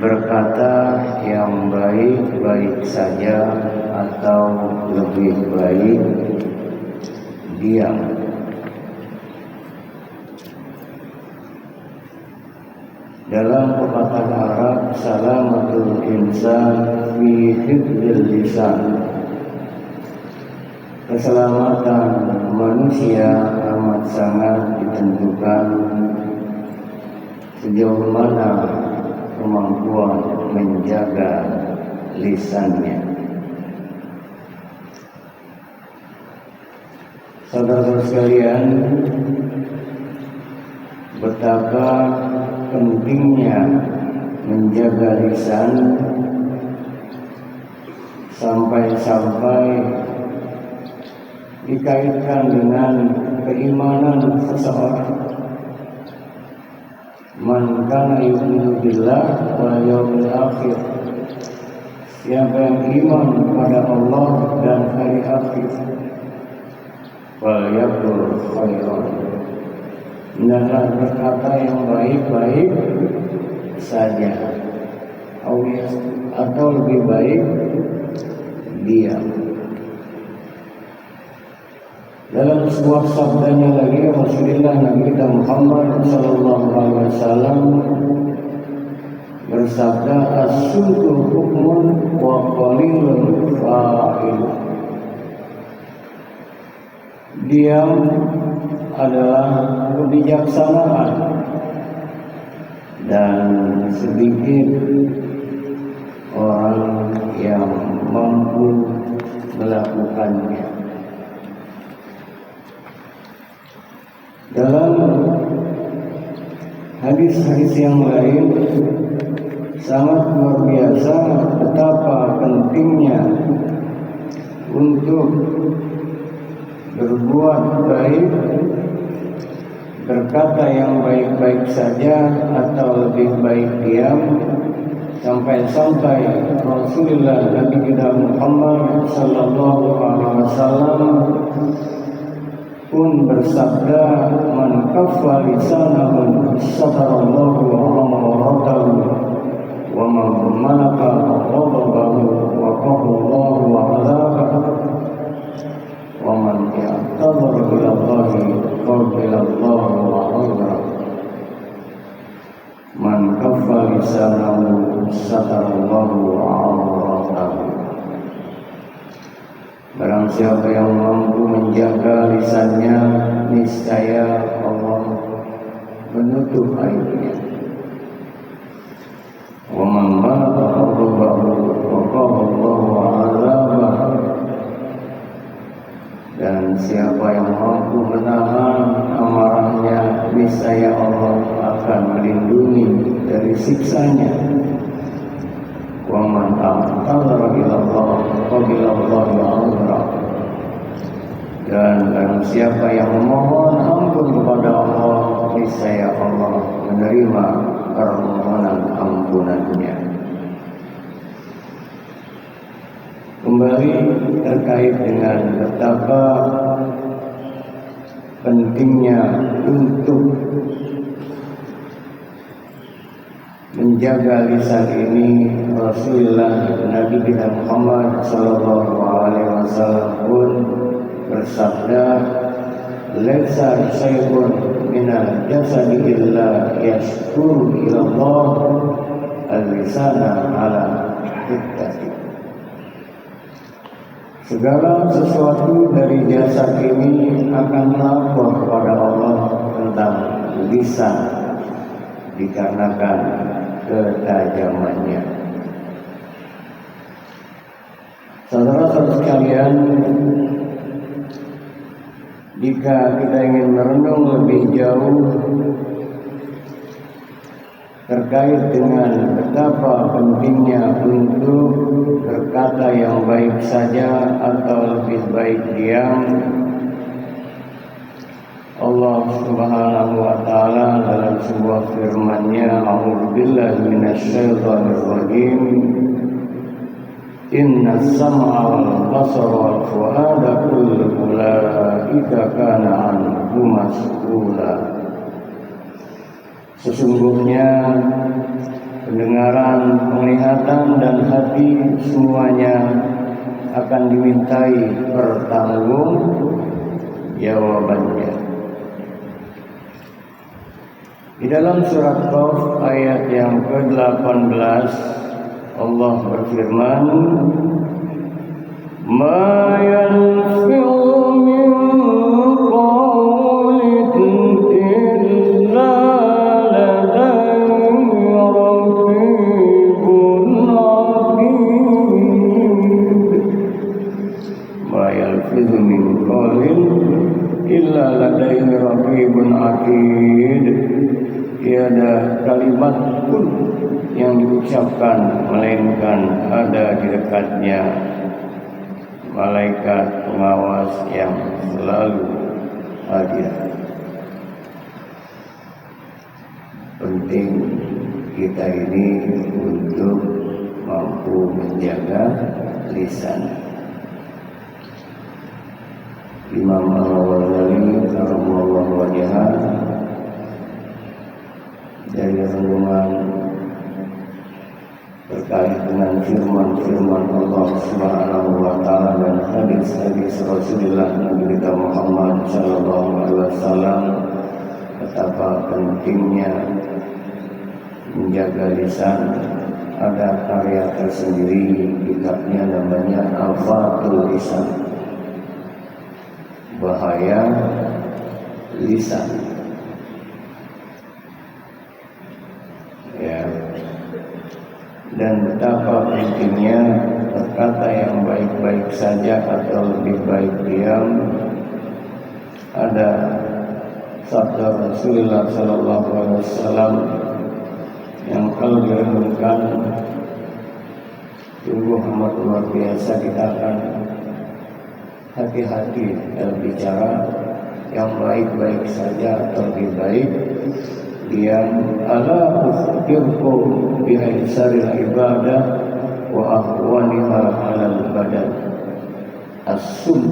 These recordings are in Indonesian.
berkata yang baik-baik saja atau lebih baik diam. Dalam pepatah Arab, salamatul insan fi hifdzil lisan. Keselamatan manusia amat sangat ditentukan sejauh mana kemampuan menjaga lisannya. Saudara-saudara sekalian, betapa pentingnya menjaga lisan sampai-sampai dikaitkan dengan keimanan seseorang. Man kana yu'minu billah wal yawmil akhir. Siapa yang iman kepada Allah dan hari akhir, wal yaqul khairan. Hendaklah berkata yang baik-baik saja, atau lebih baik diam. Dalam sebuah sabdanya lagi Rasulullah Nabi kita Muhammad sallallahu alaihi wasallam bersabda, as-sukru hukmun wa qalilun fa'il. Diam adalah kebijaksanaan dan sedikit orang yang mampu melakukannya. Dalam hadis-hadis yang lain sangat luar biasa betapa pentingnya untuk berbuat baik, berkata yang baik-baik saja atau lebih baik diam, sampai-sampai Rasulullah Nabi kita Muhammad sallallahu alaihi wasallam pun bersabda, man kaffa lisanahu satarallahu amratahu wa man malaka ghadabahu wa qahullahu wa azabahu wa man ya'tadhara ila Allahi qabila Allahu wa uzrahu. Man kaffa lisanahu satarallahu amratahu. Barang siapa yang mampu menjaga lisannya, niscaya Allah menutup aibnya. Wa man malaka ghadabahu waqahu Allahu 'adzabahu. Dan siapa yang mampu menahan amarahnya, niscaya Allah akan melindungi dari siksanya. Wa man a'tadzara ila Allah qabila Allahu 'udhrahu. Dan barang siapa yang memohon ampun kepada Allah, niscaya Allah menerima permohonan ampunannya. Kembali terkait dengan betapa pentingnya untuk menjaga lisan ini, Rasulullah Nabi kita Muhammad sallallahu alaihi wasallam pun bersabda, laisa syai'un minal jasadi illa yashkuru ila Allah al-lisana ala hittati. Segala sesuatu dari jasad ini akan melapor kepada Allah tentang lisan dikarenakan ketajamannya. Saudara-saudara sekalian, jika kita ingin merenung lebih jauh terkait dengan betapa pentingnya untuk berkata yang baik saja atau lebih baik diam, Allah Subhanahu wa taala dalam sebuah firman-Nya, a'udzubillahi minasyaitonir rajim, inna sam'a wal basara wal fu'ada kullu ulaika kana anhu mas'ula. Sesungguhnya pendengaran, penglihatan, dan hati semuanya akan dimintai pertanggungjawabannya. Di dalam surat Qaf ayat yang ke-18 Allah berfirman, "Ma yalfizu min qawlin illa ladayhi raqibun atid." Ma yalfizu min qawlin illa ladayhi raqibun atid. Tiada kalimat pun yang diucapkan melainkan ada di dekatnya malaikat pengawas yang selalu hadir. Penting kita ini untuk mampu menjaga lisan. Imam Al-Ghazali rahimallahu wajhah dari renungan terkait dengan firman-firman Allah Subhanahu wa taala dan hadis-hadis Rasulullah Nabi kita Muhammad sallallahu alaihi wasallam, betapa pentingnya menjaga lisan. Ada karya tersendiri, kitabnya namanya Al-Fatul Lisan, bahaya lisan. Dan betapa pentingnya berkata yang baik-baik saja atau lebih baik diam. Ada sabda Rasulullah sallallahu alaihi wasallam yang kalau direnungkan sungguh amat luar biasa. Kita akan hati-hati dalam bicara, yang baik-baik saja atau lebih baik diam. Ala ukhbirkum bihaisaril ibadah wa ahwaniha alal badan as-sum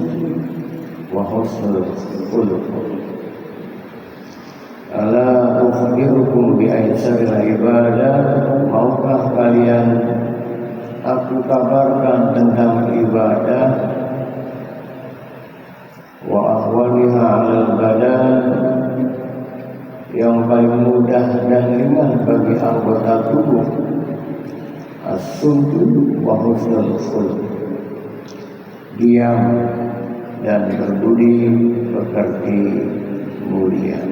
wa husnul khuluq. Ala ukhbirkum bihaisaril ibadah, maukah kalian aku kabarkan tentang ibadah, wa ahwaniha alal badan, yang paling mudah dan ringan bagi anggota tubuh, as-sumtu wa husnul khuluq, diam dan berbudi pekerti mulia.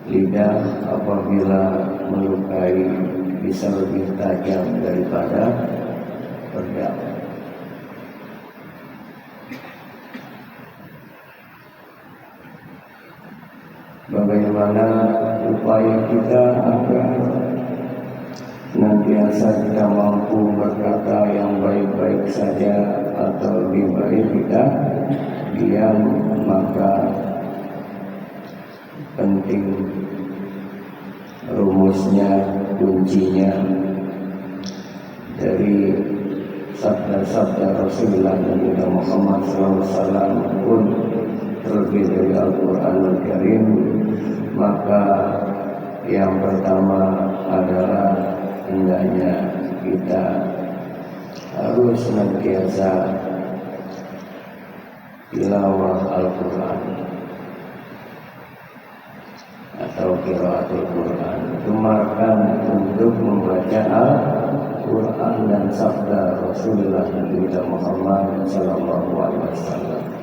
Lidah apabila melukai bisa lebih tajam daripada pedang. Bagaimana upaya kita agar senantiasa kita mampu berkata yang baik-baik saja atau lebih baik kita diam, maka penting rumusnya, kuncinya dari sabda-sabda Rasulullah Nabi Muhammad SAW pun terlebih dari Al-Quranul Karim. Maka yang pertama adalah hendaknya kita harus senantiasa tilawah Al-Quran atau qiraatul Quran, gemarkan untuk membaca Al-Quran dan sabda Rasulullah Nabi Muhammad SAW.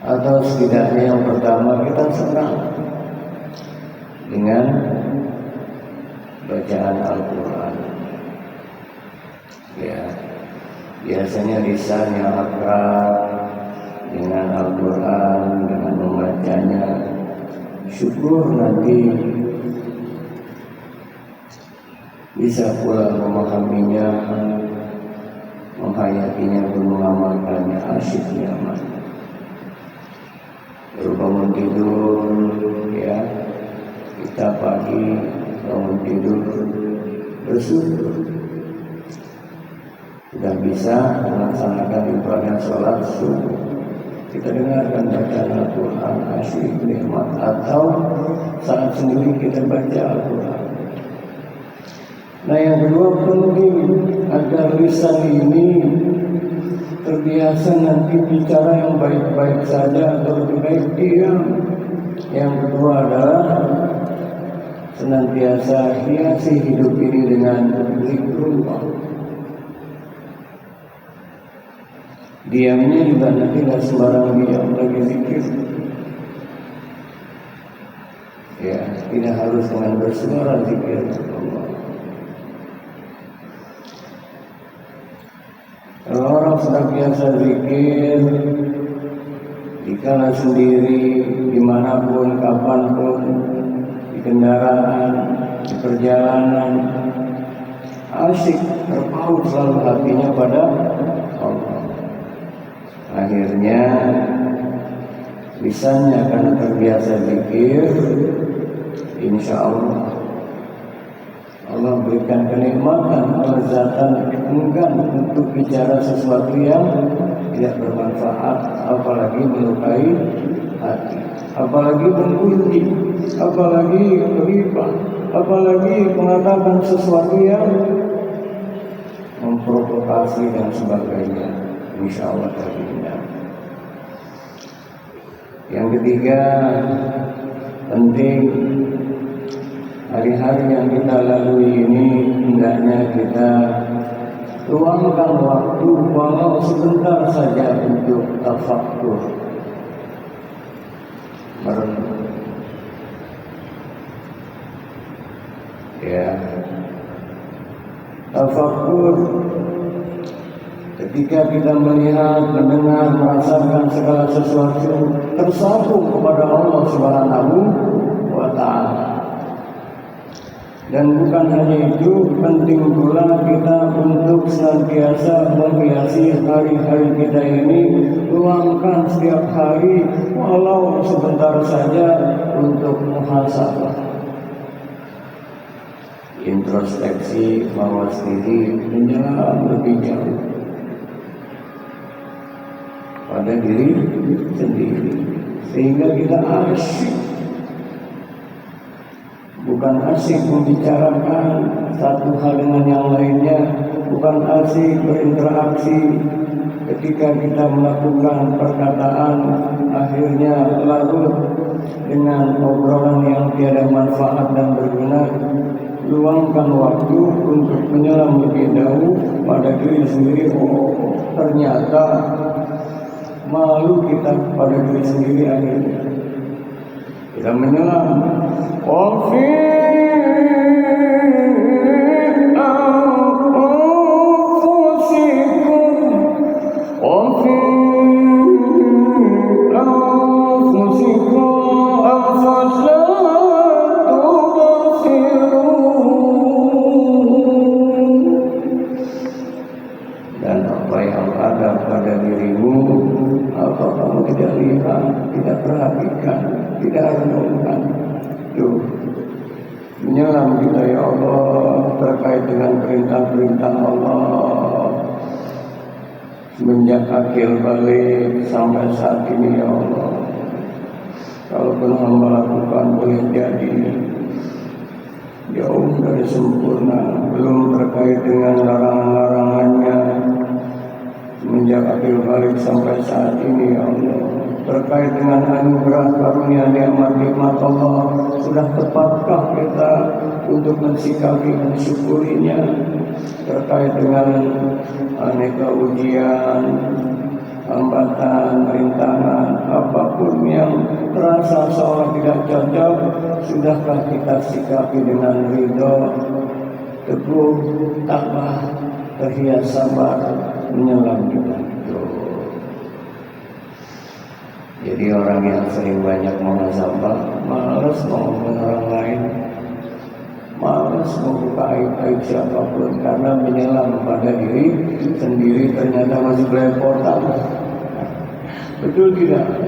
Atau setidaknya yang pertama kita senang dengan bacaan Al-Quran. Ya, biasanya lisan yang akrab dengan Al-Quran, dengan membacanya, syukur nanti bisa pula memahaminya, menghayatinya pun mengamalkannya, asyik nyaman. Baru bangun tidur, ya, kita pagi bangun tidur bersyukur sudah bisa melaksanakan ibadah sholat subuh. kita dengarkan bacaan Al-Quran asyik nikmat, atau saat sendiri kita baca Al-Quran. Nah, yang kedua penting agar lisan ini terbiasa nanti bicara yang baik-baik saja atau lebih baik diam. Yang kedua adalah senantiasa hiasi hidup ini dengan zikrullah. Diamnya juga nanti tidak sembarang diam, lagi zikir. Ya, tidak harus dengan bersuara zikir Allah. Kalau orang sedang biasa zikir, dikala sendiri, dimanapun, kapanpun, di kendaraan, di perjalanan, asyik terpaut selalu hatinya pada Allah. Akhirnya lisannya akan terbiasa zikir, insya Allah Allah berikan kenikmatan, kelezatan, enggan untuk bicara sesuatu yang tidak bermanfaat, apalagi melukai hati, apalagi menggunjing, apalagi beribah, apalagi mengatakan sesuatu yang memprovokasi dan sebagainya. Insya Allah terhindar. Yang ketiga, penting hari-hari yang kita lalui ini hendaknya kita luangkan waktu walau sebentar saja untuk tafakkur, merenung. Ya, tafakkur ketika kita melihat, mendengar, merasakan segala sesuatu tersambung kepada Allah Subhanahu wa Ta'ala. Dan bukan hanya itu, penting pula kita untuk senantiasa menghiasi hari-hari kita ini, luangkan setiap hari walau sebentar saja untuk muhasabah, introspeksi, mawas diri, menyelam lebih jauh pada diri sendiri, sehingga kita asyik, bukan asyik membicarakan satu hal dengan yang lainnya, bukan asyik berinteraksi ketika kita melakukan perkataan, akhirnya larut dengan obrolan yang tiada manfaat dan berguna. Luangkan waktu untuk menyelam lebih jauh pada diri sendiri. Oh, ternyata malu kita pada diri sendiri, akhirnya kita menyelam. Dan apa yang ada pada dirimu, apa kamu tidak lihat, tidak perhatikan, tidak renungkan. Tuh, menyelam kita ya Allah terkait dengan perintah-perintah Allah semenjak akil balik sampai saat ini ya Allah. Kalaupun hamba lakukan boleh jadi jauh dari sempurna, belum terkait dengan larangan-larangannya semenjak akil balik sampai saat ini ya Allah. Terkait dengan anugerah karunia nikmat-nikmat Allah, sudah tepatkah kita untuk mensikapi, mensyukurinya? Terkait dengan aneka ujian, hambatan, rintangan, apapun yang terasa seolah tidak cocok, sudahkah kita sikapi dengan ridho, teguh, tabah, terhias sabar, menyelam dengan itu. Jadi orang yang sering banyak muhasabah, malas ngomongin orang lain, malas membuka aib-aib siapapun, karena menyelam pada diri sendiri ternyata masih belepotan. Betul tidak?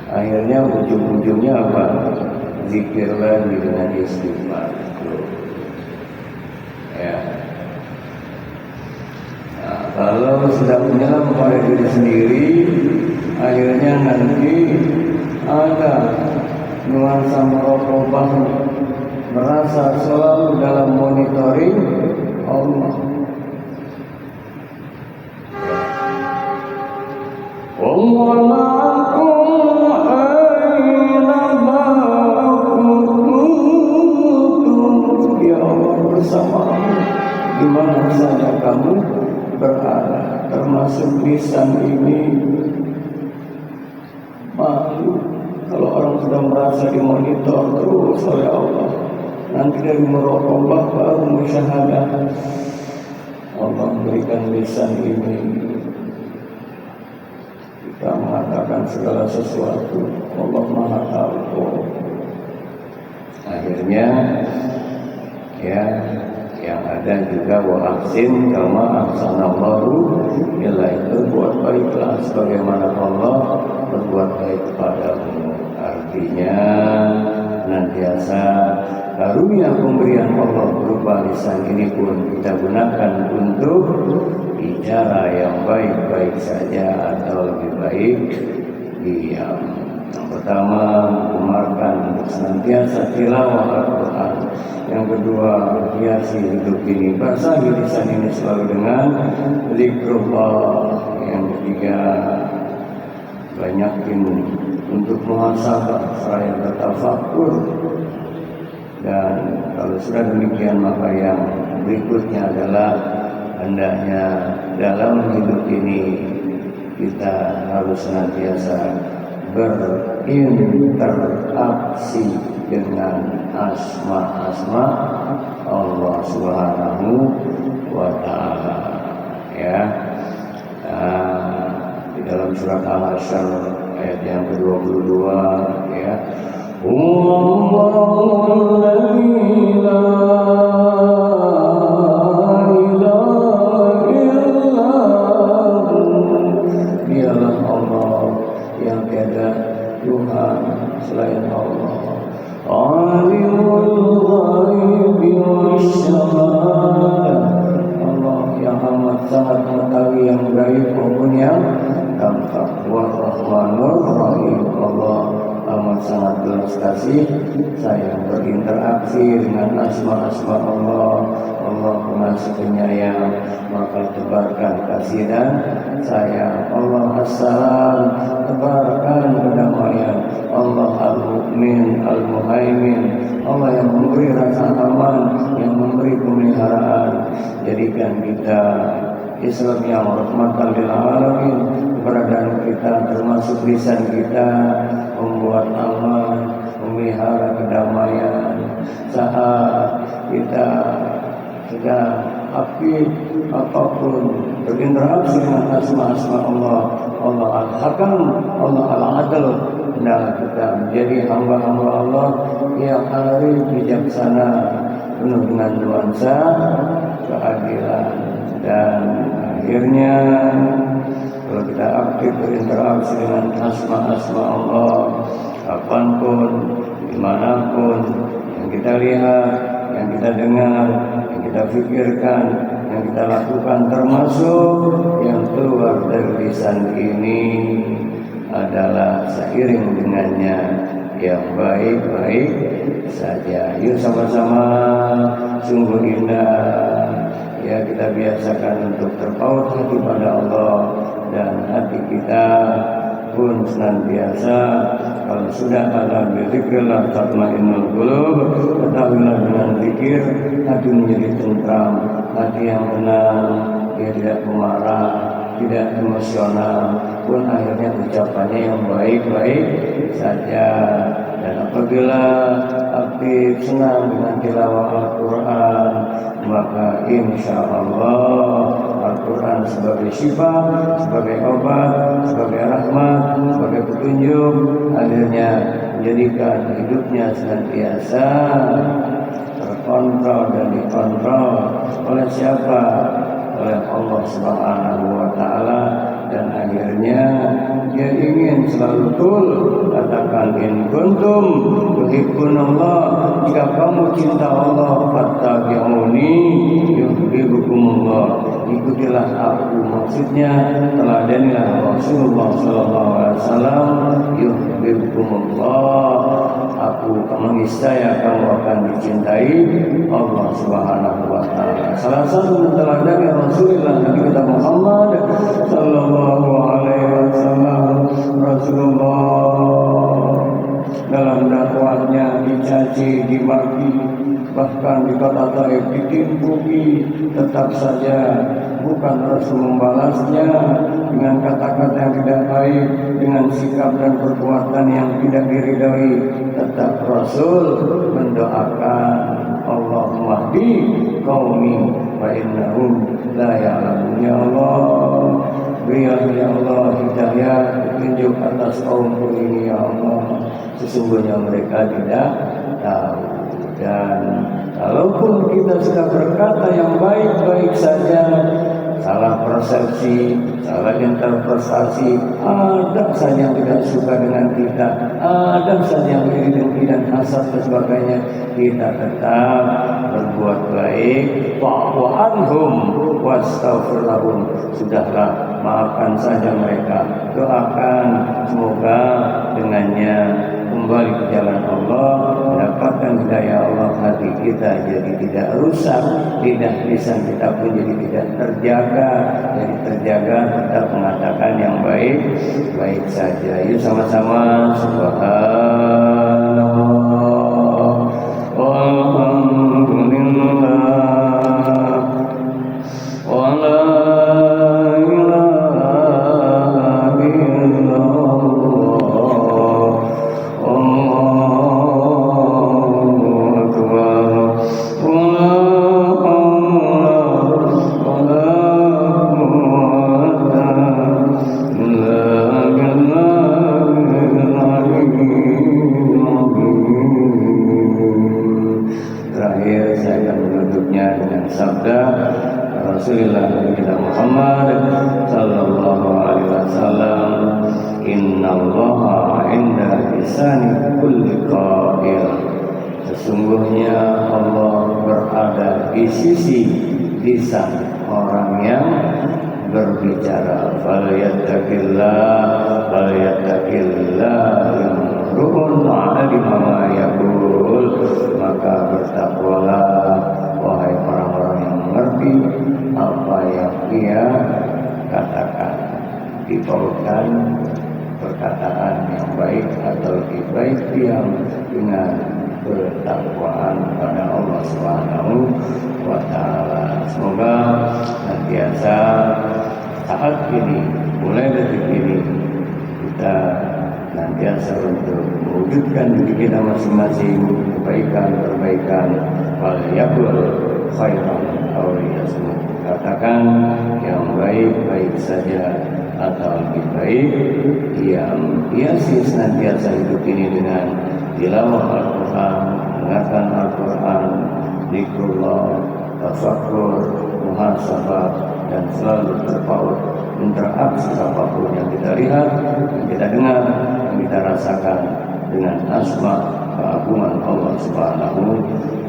Akhirnya ujung-ujungnya apa? Zikir lagi dengan istighfar. Ya. Nah, kalau sudah menyelam pada diri sendiri, akhirnya nanti ada nuansa merokobah, merasa selalu dalam monitoring Allah. Allah ma'akum aina ma kuntum, ya Allah bersamamu di mana saja kamu berada, termasuk lisan ini. Malu kalau orang sudah merasa dimonitor terus oleh Allah. Nanti dari muraqabah baru musyahadah. Allah berikan lisan ini, kita mengatakan segala sesuatu, Allah Maha tahu. Akhirnya ya yang ada juga wa ahsin kama ahsanallahu ilaika, buat baiklah sebagaimana Allah berbuat baik kepadamu. Artinya senantiasa karunia pemberian Allah berupa lisan ini pun kita gunakan untuk bicara yang baik-baik saja atau lebih baik diam. Yang pertama, menggemarkan untuk senantiasa tilawah Al-Quran. Yang kedua, hiasi hidup ini, basahi lisan ini selalu dengan zikrullah. Yang ketiga, banyakin untuk muhasabah seraya bertafakur. Dan kalau sudah demikian, maka yang berikutnya adalah hendaknya dalam hidup ini kita harus senantiasa berinteraksi dengan asma-asma Allah Subhanahu wa ta'ala, ya. Di dalam surat Al-Hasyr ayat yang ke-22, ya, Allahu la ilaha illa hu, dialah Allah yang tiada Tuhan selain Allah. Alimul ghaibi wasyahadah, Allah yang amat sangat mengetahui yang gaib maupun yang tampak. Ar-Rahmanur Rahim, Allah amat sangat belas kasih sayang, berinteraksi dengan asma-asma Allah. Allah pengasih penyayang, maka tebarkan kasih dan sayang. Allah As-Salam, tebarkan kedamaian. Allah Al-Mu'min, Al-Muhaimin, Allah yang memberi rasa aman, yang memberi pemeliharaan. Jadikan kita Islam yang rahmatan lil alamin, keberadaan kita termasuk lisan kita membuat aman, memelihara kedamaian. Saat kita sedang aktif apapun berinteraksi dengan asma-asma Allah, Allah Al-Hakam, Allah Al-Adl, hendaklah kita menjadi hamba-hamba Allah yang arif, bijaksana, penuh dengan nuansa keadilan. Dan akhirnya kalau kita aktif berinteraksi dengan asma-asma Allah, kapanpun, dimanapun, yang kita lihat, yang kita dengar, yang kita pikirkan, yang kita lakukan, termasuk yang keluar dari lisan ini adalah seiring dengannya yang baik-baik saja. Yuk sama-sama, sungguh indah ya kita biasakan untuk terpaut hati pada Allah, dan hati kita pun senantiasa kalau sudah ada berzikrillah tatmainnul qulub, ketahuilah dengan zikir hati menjadi tentram, hati yang tenang, dia tidak pemarah, tidak emosional, pun akhirnya ucapannya yang baik-baik saja. Dan apabila aktif senang dengan tilawah Al-Quran, maka insya Allah Al-Quran sebagai syifa, sebagai obat, sebagai rahmat, sebagai petunjuk, akhirnya menjadikan hidupnya senantiasa terkontrol dan dikontrol oleh siapa? Oleh Allah Subhanahu wa ta'ala. Dan akhirnya dia ingin selalu betul, katakan in kuntum tuhibbunallah, jika kamu cinta Allah fattabi'uni yuhibbukumullah, ikutilah aku, maksudnya teladanilah Rasulullah sallallahu alaihi wasallam, yuhibbukumullah, aku meniscaya kamu akan dicintai Allah Subhanahu wa taala. Salah satu meneladani Rasulullah Nabi kita Muhammad sallallahu alaihi wasallam, Rasulullah dalam dakwahnya dicaci, dimaki, bahkan dikata-katai, ditimpuki, tetap saja bukan Rasul membalasnya dengan kata-kata yang tidak baik, dengan sikap dan perbuatan yang tidak diridhai. Tetap Rasul mendoakan, Allahumma di qaumi wa innahum la ya'lamun. Ya Allah, berilah ya Allah hidayah, petunjuk atas kaumku ini ya Allah, sesungguhnya mereka tidak tahu. Dan kalaupun kita sudah berkata yang baik-baik saja, salah persepsi, salah interpretasi, ada saja yang tidak suka dengan kita, ada saja yang iri dengki dan hasad dan sebagainya, kita tetap berbuat baik. Wa'fu anhum wastaghfir lahum, sudahlah, maafkan saja mereka, doakan semoga dengannya kembali ke jalan Allah, mendapatkan hidayah Allah, hati kita jadi tidak rusak, lisan kita pun jadi tidak terjaga, jadi terjaga, tetap mengatakan yang baik-baik saja. Yuk sama-sama subhanallah walhamdulillah wa la Rasulullah kita Muhammad sallallahu alaihi wasallam, innallaha 'inda lisani kulli qail, sesungguhnya Allah berada di sisi lisan orang yang berbicara. Falyattaqillah yamru'un 'alima ma yaqul, maka bertakwalah wahai orang-orang yang mengerti apa yang ia katakan. Dipautkan perkataan yang baik atau lebih baik diam dengan ketakwaan pada Allah Subhanahu wa taala. Semoga senantiasa saat ini, mulai detik ini, kita senantiasa untuk mewujudkan diri kita masing-masing kebaikan-perbaikan. Wal yaqul khairan aw liyasmut, katakan yang baik-baik saja atau lebih baik diam. Hiasi senantiasa hidup ini dengan tilawah Al-Quran, mendengarkan Al-Quran, zikrullah, tafakkur, muhasabah, dan selalu terpaut interaksi apapun yang kita lihat, yang kita dengar, yang kita rasakan dengan asma keagungan Allah Subhanahu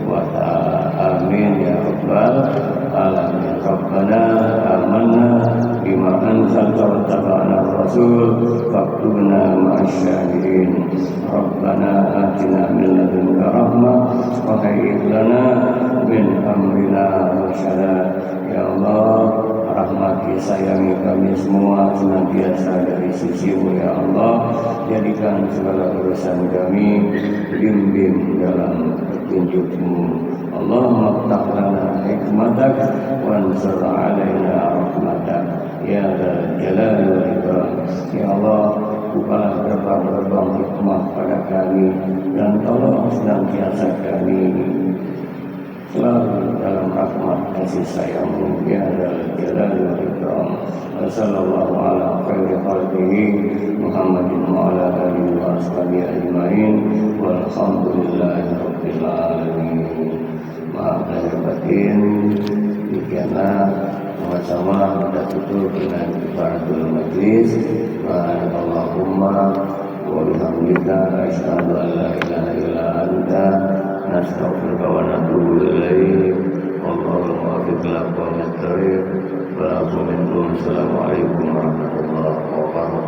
wa ta'ala. Amin ya rabbal alamin. Rabbana amanna bima anzalta wa tabana rasul faktubna ma'asyahidin. Rabbana atina min ladunka rahmah wa hayyi lana min amrina rasyada. Ya Allah, rahmati, sayangi kami semua senantiasa dari sisi-Mu ya Allah. Jadikan segala urusan kami bimbing dalam petunjuk-Mu. Allahumma ftah lana hikmatak wansur alaina rahmatak ya dzal jalali wal ikram. Ya Allah, bukalah gerbang-gerbang hikmah pada kami dan tolong senantiasa kami selalu dalam rahmat kasih sayang-Mu ya dzal jalali wal ikram. Sallallahu ala khairi khalqihi Muhammadin wa ala alihi wa ashabihi ajmain walhamdulillahi rabbil alamin. Maaf lahir batin, demikianlah sama-sama kita tutup dengan kifaratul majlis. Allahumma wa bihamdika asyhadu an la ilaha illa anta nastaghfiruka wa natubu ilaik. Wallahul muwaffiq ila aqwamit thoriq. Assalamualaikum warahmatullahi wabarakatuh.